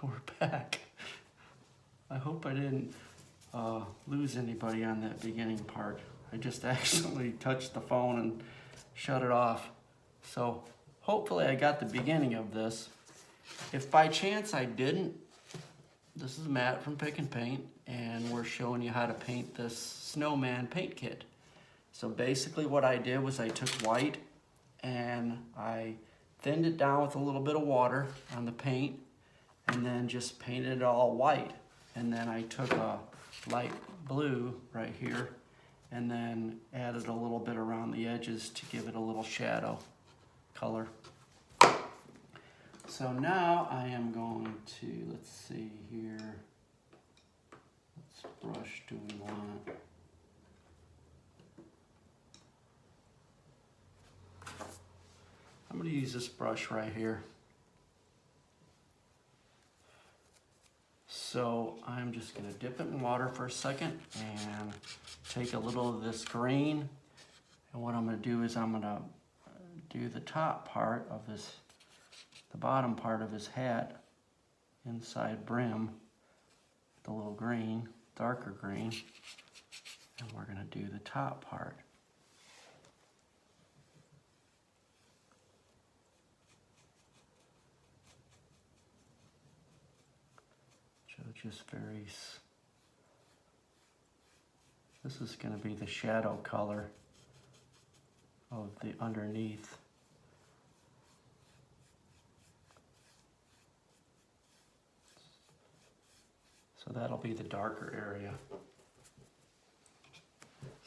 We're back. I hope I didn't lose anybody on that beginning part. I just accidentally touched the phone and shut it off. So hopefully I got the beginning of this. If by chance I didn't, this is Matt from Pick and Paint, and we're showing you how to paint this Snowman paint kit. So basically what I did was I took white and I thinned it down with a little bit of water on the paint and then just painted it all white. And then I took a light blue right here and then added a little bit around the edges to give it a little shadow color. So now I am going to, let's see here, what brush do we want? I'm going to use this brush right here. So I'm just going to dip it in water for a second and take a little of this green. And what I'm going to do is I'm going to do the top part of this, the bottom part of his hat, inside brim, the little green, darker green. And we're going to do the top part. Just this is going to be the shadow color of the underneath. So that'll be the darker area.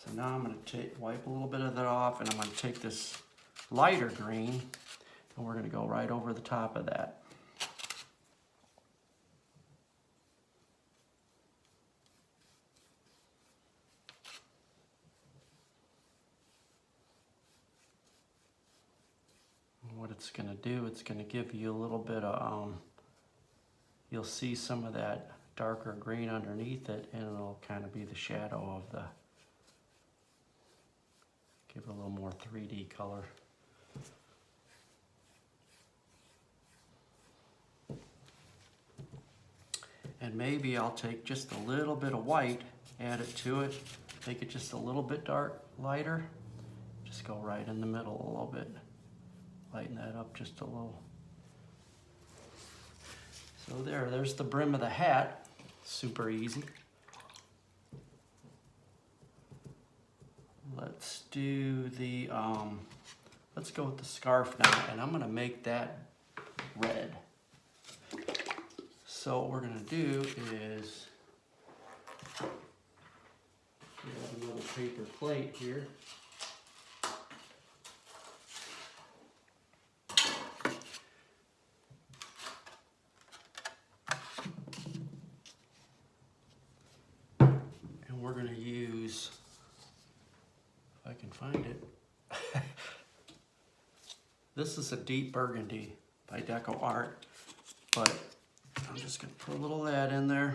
So now I'm going to wipe a little bit of that off, and I'm going to take this lighter green and we're going to go right over the top of that. What it's going to do, it's going to give you a little bit of, you'll see some of that darker green underneath it, and it'll kind of be the shadow of the, give it a little more 3D color. And maybe I'll take just a little bit of white, add it to it, make it just a little bit lighter, just go right in the middle a little bit. Lighten that up just a little. So there's the brim of the hat. Super easy. Let's do the, let's go with the scarf now, and I'm gonna make that red. So what we're gonna do is, we have another paper plate here. We're going to use, if I can find it, this is a deep burgundy by Deco Art, but I'm just going to put a little of that in there.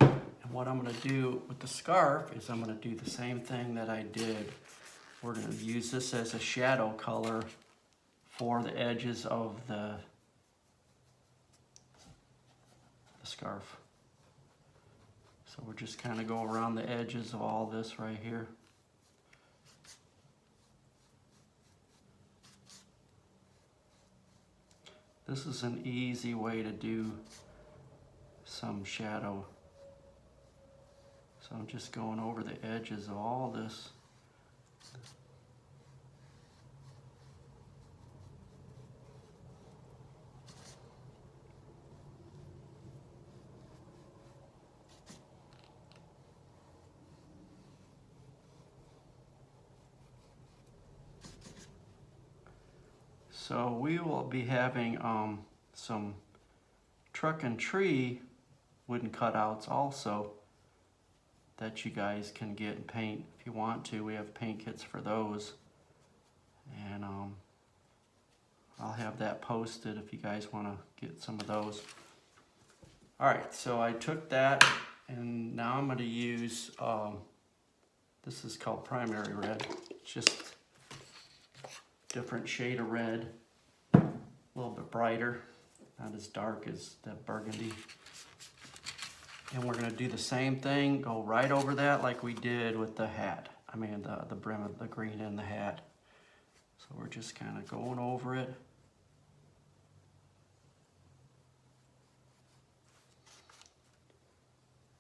And what I'm going to do with the scarf is I'm going to do the same thing that I did. We're going to use this as a shadow color for the edges of the scarf. So we're just kind of go around the edges of all this right here. This is an easy way to do some shadow. So I'm just going over the edges of all this. So we will be having some truck and tree wooden cutouts also that you guys can get and paint if you want to. We have paint kits for those, and I'll have that posted if you guys want to get some of those. Alright, so I took that, and now I'm going to use, this is called primary red. It's just different shade of red, a little bit brighter. not as dark as that burgundy. And we're gonna do the same thing, go right over that like we did with the hat. I mean, the brim of the green in the hat. So we're just kind of going over it.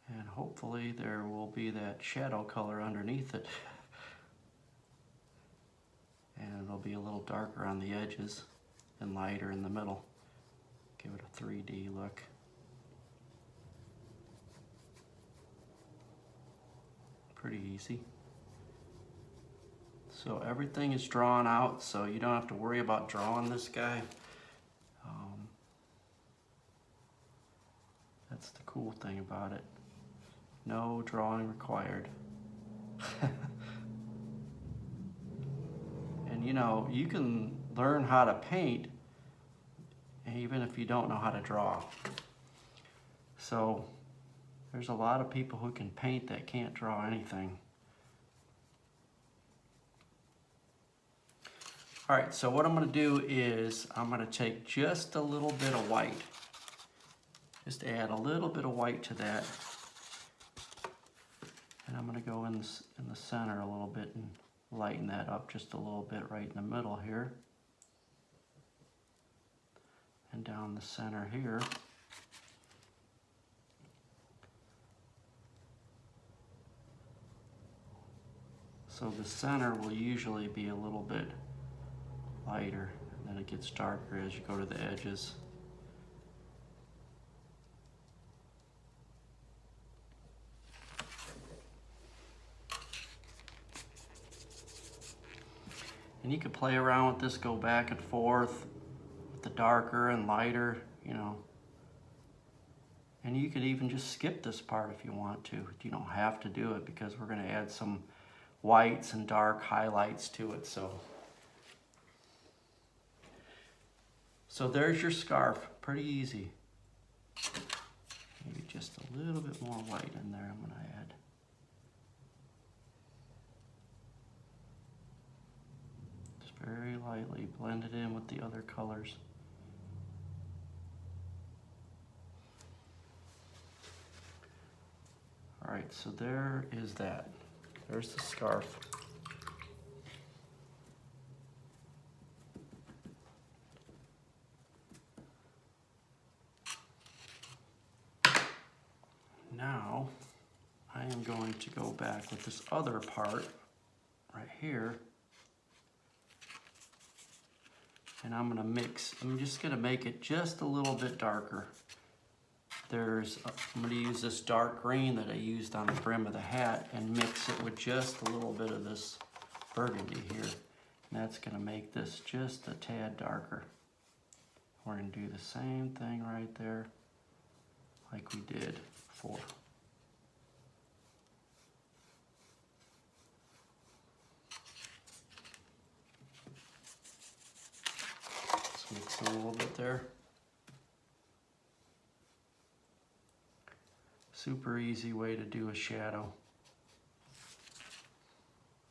And hopefully there will be that shadow color underneath it. And it'll be a little darker on the edges and lighter in the middle. Give it a 3D look. Pretty easy. So everything is drawn out, so you don't have to worry about drawing this guy. That's the cool thing about it. No drawing required. And you know, you can learn how to paint even if you don't know how to draw. So there's a lot of people who can paint that can't draw anything. All right, so what I'm gonna do is I'm gonna take just a little bit of white. Just add a little bit of white to that. And I'm gonna go in the center a little bit and lighten that up just a little bit right in the middle here. And down the center here. So the center will usually be a little bit lighter, and then it gets darker as you go to the edges. And you can play around with this, go back and forth with the darker and lighter, you know. And you could even just skip this part if you want to. You don't have to do it because we're going to add some whites and dark highlights to it. So there's your scarf. Pretty easy. Maybe just a little bit more white in there I'm going to add. Just very lightly blend it in with the other colors. All right, so there is that. There's the scarf. Now, I am going to go back with this other part right here. And I'm gonna mix, I'm just gonna make it just a little bit darker. I'm gonna use this dark green that I used on the brim of the hat and mix it with just a little bit of this burgundy here. And that's gonna make this just a tad darker. We're gonna do the same thing right there like we did before. Let's mix a little bit there. Super easy way to do a shadow.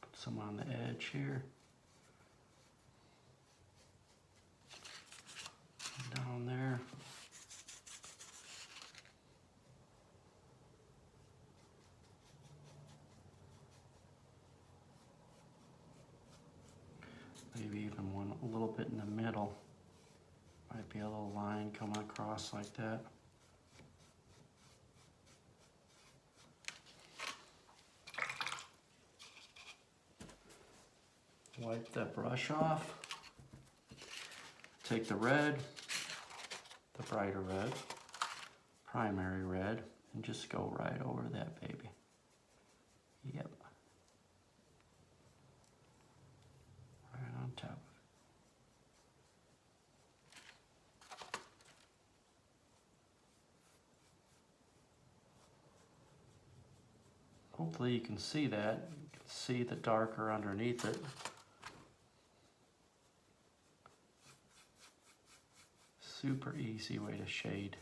Put some on the edge here. Down there. Maybe even one a little bit in the middle. Might be a little line coming across like that. Wipe that brush off. Take the red, the brighter red, primary red, and just go right over that baby. Yep. Right on top of it. Hopefully you can see that. You can see the darker underneath it. Super easy way to shade.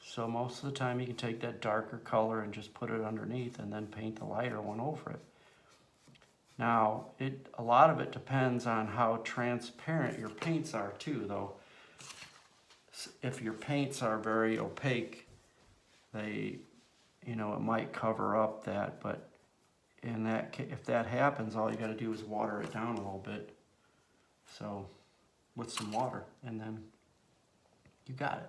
So most of the time you can take that darker color and just put it underneath and then paint the lighter one over it. Now, a lot of it depends on how transparent your paints are too, though. if your paints are very opaque, they, you know, it might cover up that, but if that happens, all you got to do is water it down a little bit. So with some water, and then you got it.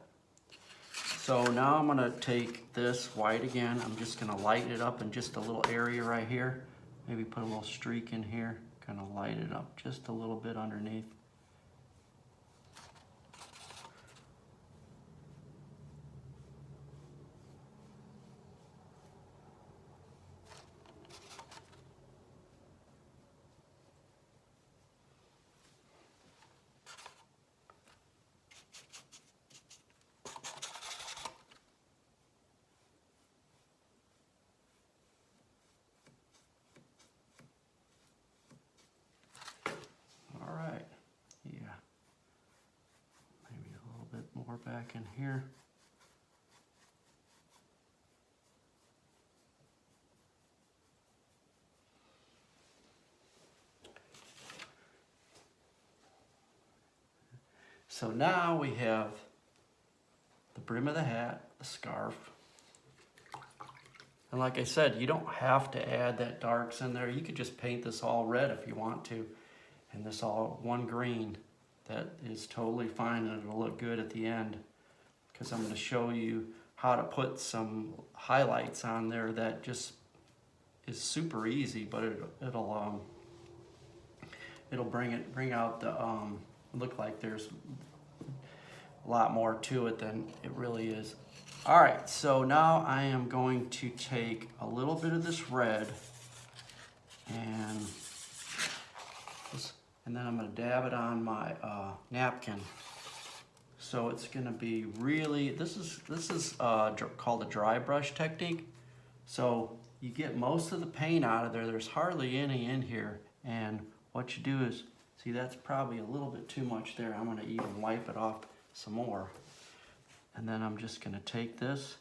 So now I'm gonna take this white again. I'm just gonna light it up in just a little area right here. Maybe put a little streak in here, kind of light it up just a little bit underneath. Back in here. So now we have the brim of the hat, the scarf. And like I said, you don't have to add that darks in there. You could just paint this all red if you want to, and this all one green. That is totally fine, and it'll look good at the end, because I'm going to show you how to put some highlights on there that just is super easy, but it'll bring out the look like there's a lot more to it than it really is. All right, so now I am going to take a little bit of this red and then I'm going to dab it on my napkin. So it's going to be really, this is called a dry brush technique. So you get most of the paint out of there. There's hardly any in here. And what you do is, see, that's probably a little bit too much there. I'm going to even wipe it off some more. And then I'm just going to take this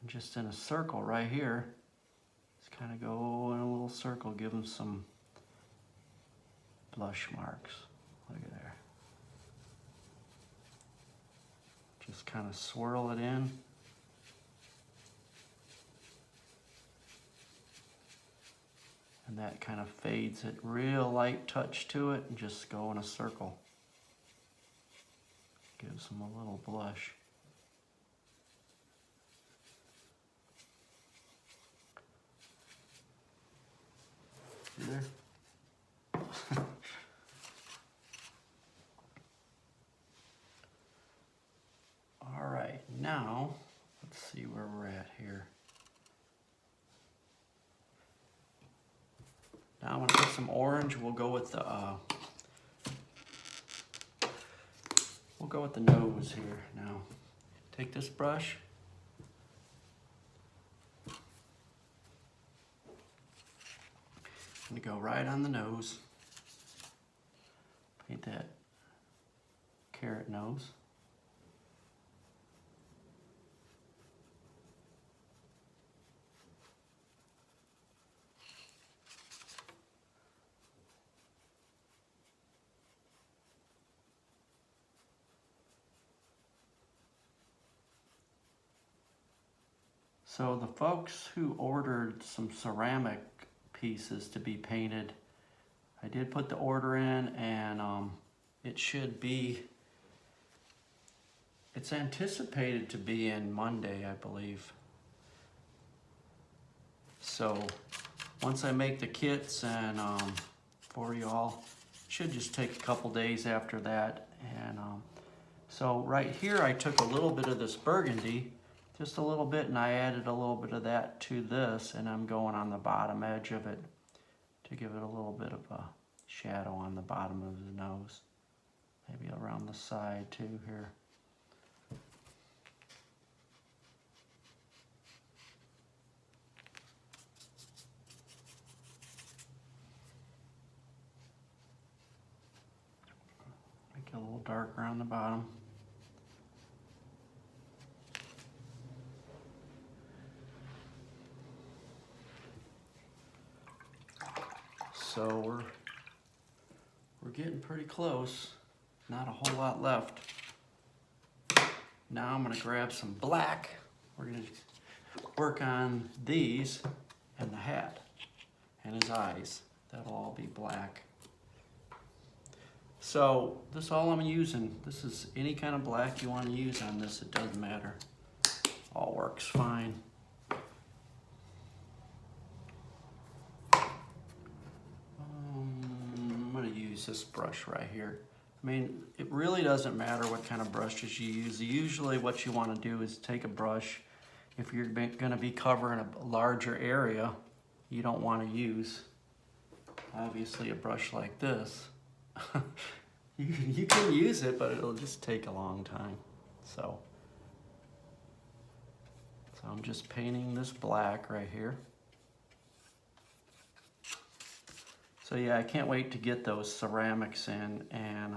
and just in a circle right here, just kind of go in a little circle, give them some blush marks. Look at there. Just kind of swirl it in. And that kind of fades it. Real light touch to it, and just go in a circle. Gives them a little blush. See there? All right, now let's see where we're at here. Now I'm gonna put some orange. We'll go with the nose here. Now, take this brush. I'm gonna go right on the nose. Paint that carrot nose. So the folks who ordered some ceramic pieces to be painted, I did put the order in, and it should be, it's anticipated to be in Monday, I believe. So once I make the kits and for y'all, should just take a couple days after that. And so right here I took a little bit of this burgundy, just a little bit, and I added a little bit of that to this, and I'm going on the bottom edge of it to give it a little bit of a shadow on the bottom of his nose. Maybe around the side too here. Make it a little darker on the bottom. So we're getting pretty close. Not a whole lot left. Now I'm gonna grab some black. We're gonna work on these and the hat and his eyes. That'll all be black. So this all I'm using. This is any kind of black you want to use on this. It doesn't matter. All works fine. I'm gonna use this brush right here. I mean, it really doesn't matter what kind of brushes you use. Usually what you want to do is take a brush. If you're gonna be covering a larger area, you don't want to use, obviously, a brush like this. You can use it, but it'll just take a long time. So I'm just painting this black right here. So yeah, I can't wait to get those ceramics in, and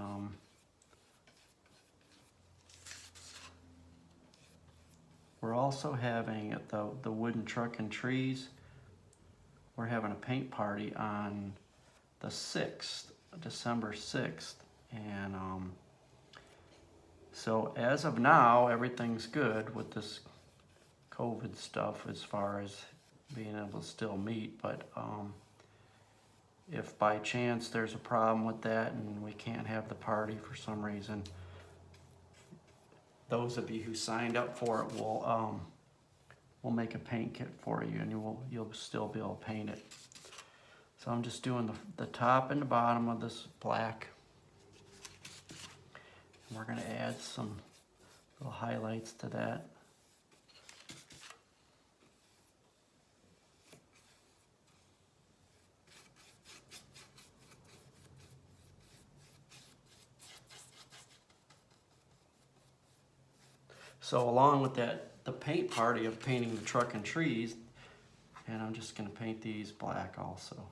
we're also having at the wooden truck and trees, we're having a paint party on the 6th, December 6th. And so as of now, everything's good with this COVID stuff as far as being able to still meet. But if by chance there's a problem with that and we can't have the party for some reason, those of you who signed up for it we'll make a paint kit for you, and you'll still be able to paint it. So I'm just doing the top and the bottom of this black. And we're going to add some little highlights to that. So along with that, the paint party of painting the truck and trees, and I'm just going to paint these black also.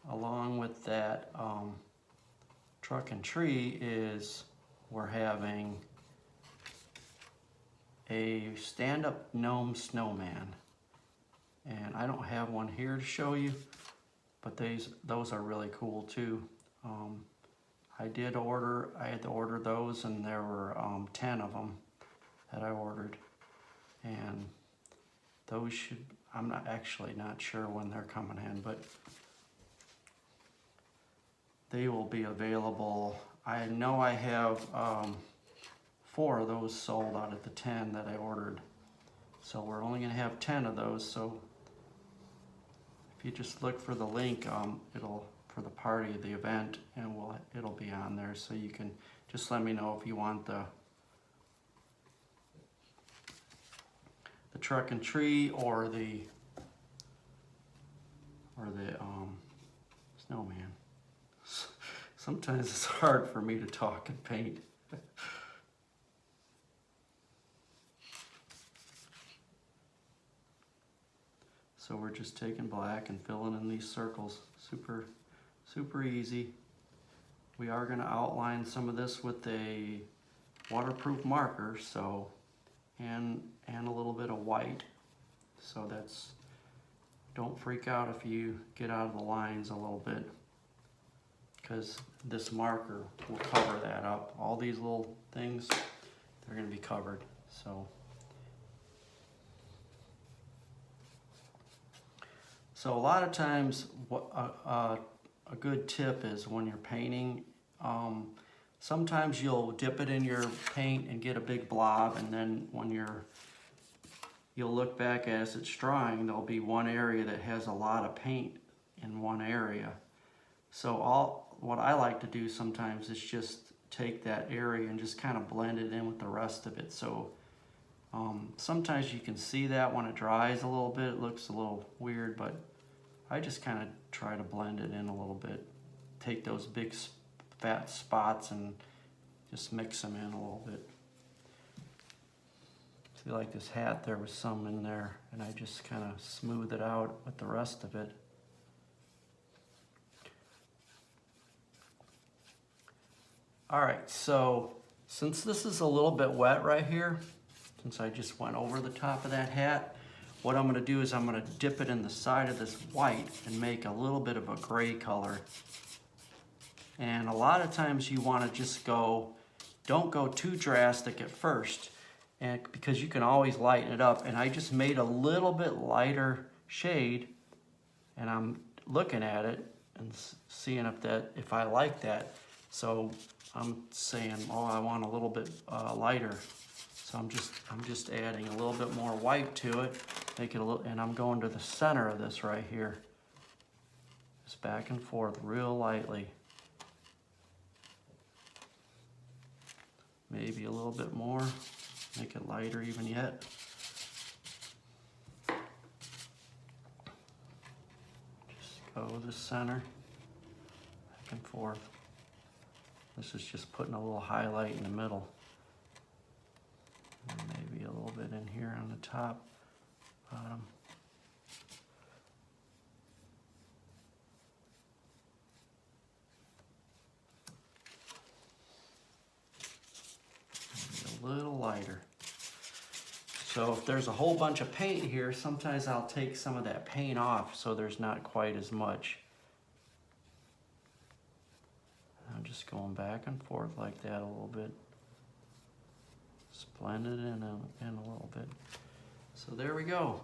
Along with that truck and tree is we're having a stand-up gnome snowman. And I don't have one here to show you, but those are really cool too. I had to order those, and there were 10 of them that I ordered. And those I'm not sure when they're coming in, but they will be available. I know I have 4 of those sold out of the 10 that I ordered. So we're only gonna have 10 of those. So if you just look for the link, for the party, the event, and it'll be on there. So you can just let me know if you want the truck and tree or the snowman. Sometimes it's hard for me to talk and paint. So we're just taking black and filling in these circles. Super easy. We are going to outline some of this with a waterproof marker, so and a little bit of white. So don't freak out if you get out of the lines a little bit, because this marker will cover that up. All these little things, they're going to be covered. So a lot of times, a good tip is when you're painting, sometimes you'll dip it in your paint and get a big blob, and then when you'll look back as it's drying, there'll be one area that has a lot of paint in one area. So what I like to do sometimes is just take that area and just kind of blend it in with the rest of it. So sometimes you can see that when it dries a little bit, it looks a little weird, but I just kind of try to blend it in a little bit. Take those big fat spots and just mix them in a little bit. See, like this hat, there was some in there, and I just kind of smooth it out with the rest of it. All right, so since this is a little bit wet right here, since I just went over the top of that hat, what I'm gonna do is I'm gonna dip it in the side of this white and make a little bit of a gray color. And a lot of times you wanna just go don't go too drastic at first, and because you can always lighten it up. And I just made a little bit lighter shade, and I'm looking at it and seeing if I like that. So I'm saying, oh, I want a little bit lighter. So I'm just adding a little bit more white to it, make it a little, and I'm going to the center of this right here. Just back and forth real lightly. Maybe a little bit more, make it lighter even yet. Just go to the center, back and forth. This is just putting a little highlight in the middle. And maybe a little bit in here on the top, bottom. Maybe a little lighter. So if there's a whole bunch of paint here, sometimes I'll take some of that paint off so there's not quite as much. I'm just going back and forth like that a little bit. Just blend it in a little bit. So there we go.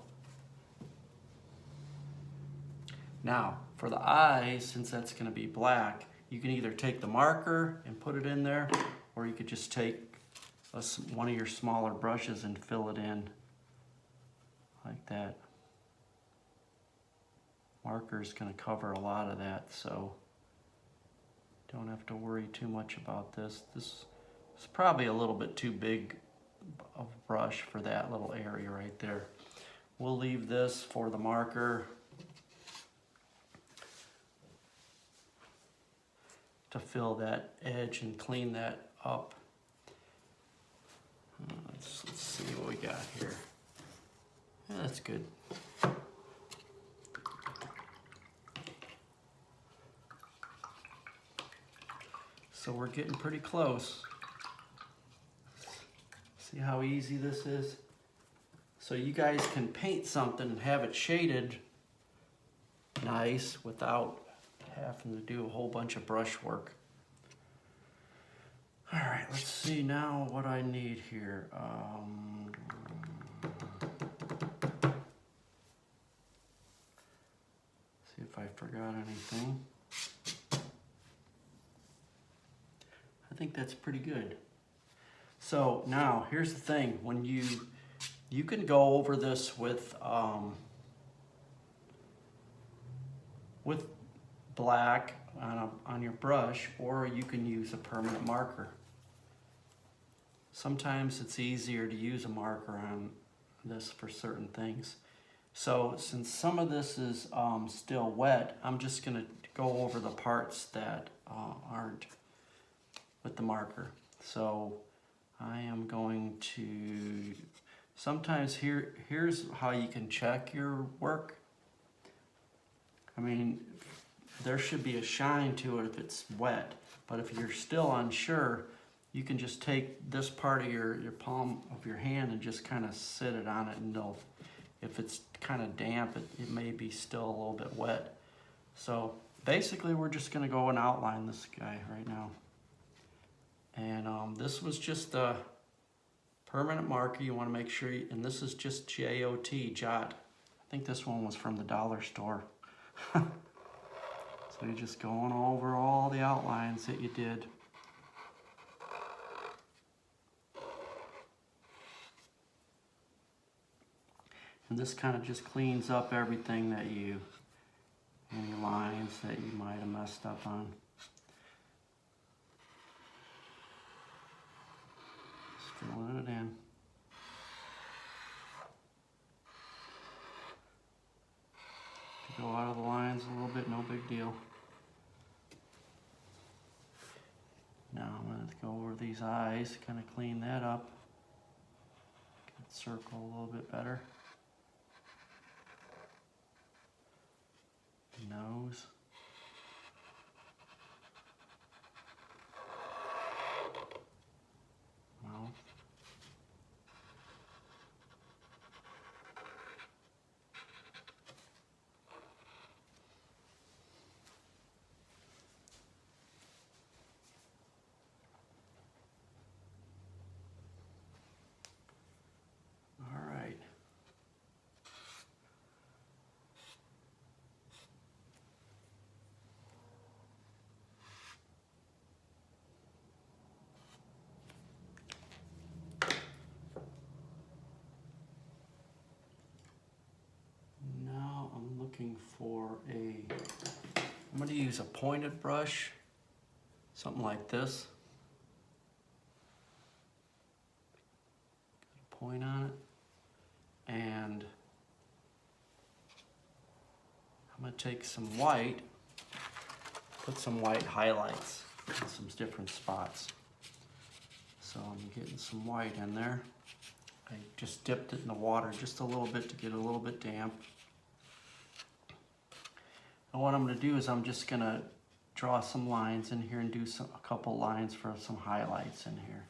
Now, for the eyes, since that's going to be black, you can either take the marker and put it in there, or you could just take one of your smaller brushes and fill it in like that. Marker is going to cover a lot of that, so don't have to worry too much about this. This is probably a little bit too big of a brush for that little area right there. We'll leave this for the marker to fill that edge and clean that up. Let's see what we got here. Yeah, that's good. So we're getting pretty close. See how easy this is? So you guys can paint something and have it shaded nice without having to do a whole bunch of brush work. All right, let's see now what I need here. See if I forgot anything. I think that's pretty good. So now here's the thing: when you can go over this with black on your brush, or you can use a permanent marker. Sometimes it's easier to use a marker on this for certain things. So since some of this is still wet, I'm just going to go over the parts that aren't with the marker. So I am going to, sometimes here's how you can check your work. I mean, there should be a shine to it if it's wet, but if you're still unsure, you can just take this part of your palm of your hand and just kind of sit it on it, and if it's kind of damp, it may be still a little bit wet. So basically we're just going to go and outline this guy right now. And this was just a permanent marker. You want to make sure, and this is just J-O-T, Jot. I think this one was from the dollar store. So you're just going over all the outlines that you did. And this kind of just cleans up everything that any lines that you might have messed up on. Just filling it in. Go out of the lines a little bit, no big deal. Now I'm going to go over these eyes, kind of clean that up. Get the circle a little bit better. Nose. Mouth. for I'm going to use a pointed brush, something like this. Point on it, and I'm going to take some white, put some white highlights in some different spots. So I'm getting some white in there. I just dipped it in the water just a little bit to get a little bit damp. And what I'm going to do is I'm just going to draw some lines in here and do a couple lines for some highlights in here.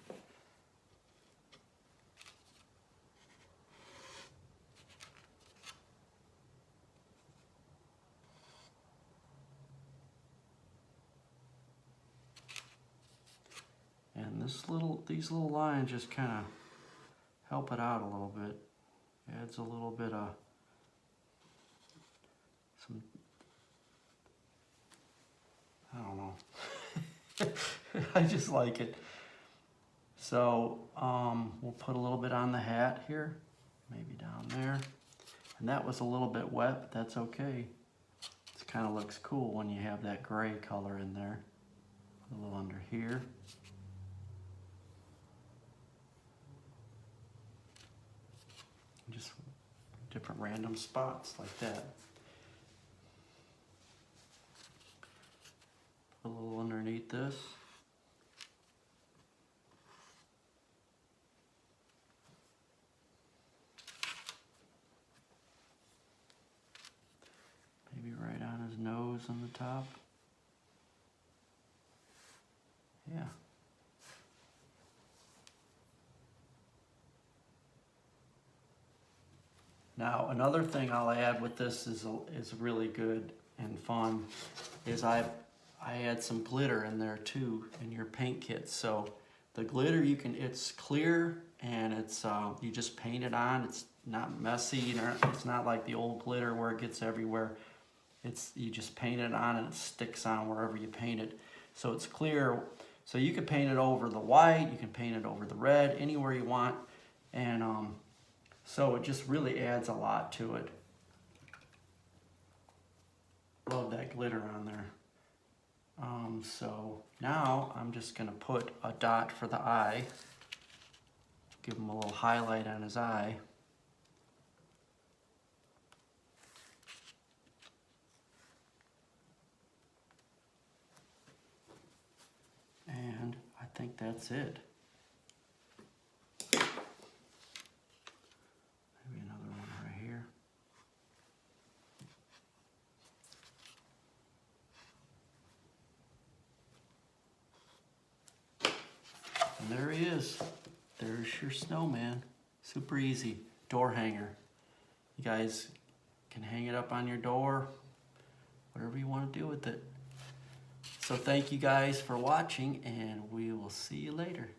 And these little lines just kind of help it out a little bit. Adds a little bit of some, I don't know. I just like it. So we'll put a little bit on the hat here, maybe down there. And that was a little bit wet, but that's okay. It kind of looks cool when you have that gray color in there. A little under here. Just different random spots like that. Put a little underneath this. Maybe right on his nose on the top. Yeah. Now another thing I'll add with this is really good and fun is I add some glitter in there too in your paint kits. So the glitter it's clear and it's you just paint it on. It's not messy. It's not like the old glitter where it gets everywhere. You just paint it on and it sticks on wherever you paint it. So it's clear. So you can paint it over the white. You can paint it over the red, anywhere you want, and so it just really adds a lot to it. Love that glitter on there. So now I'm just gonna put a dot for the eye. Give him a little highlight on his eye. And I think that's it. And there he is. There's your snowman. Super easy. Door hanger. You guys can hang it up on your door, whatever you want to do with it. So thank you guys for watching, and we will see you later.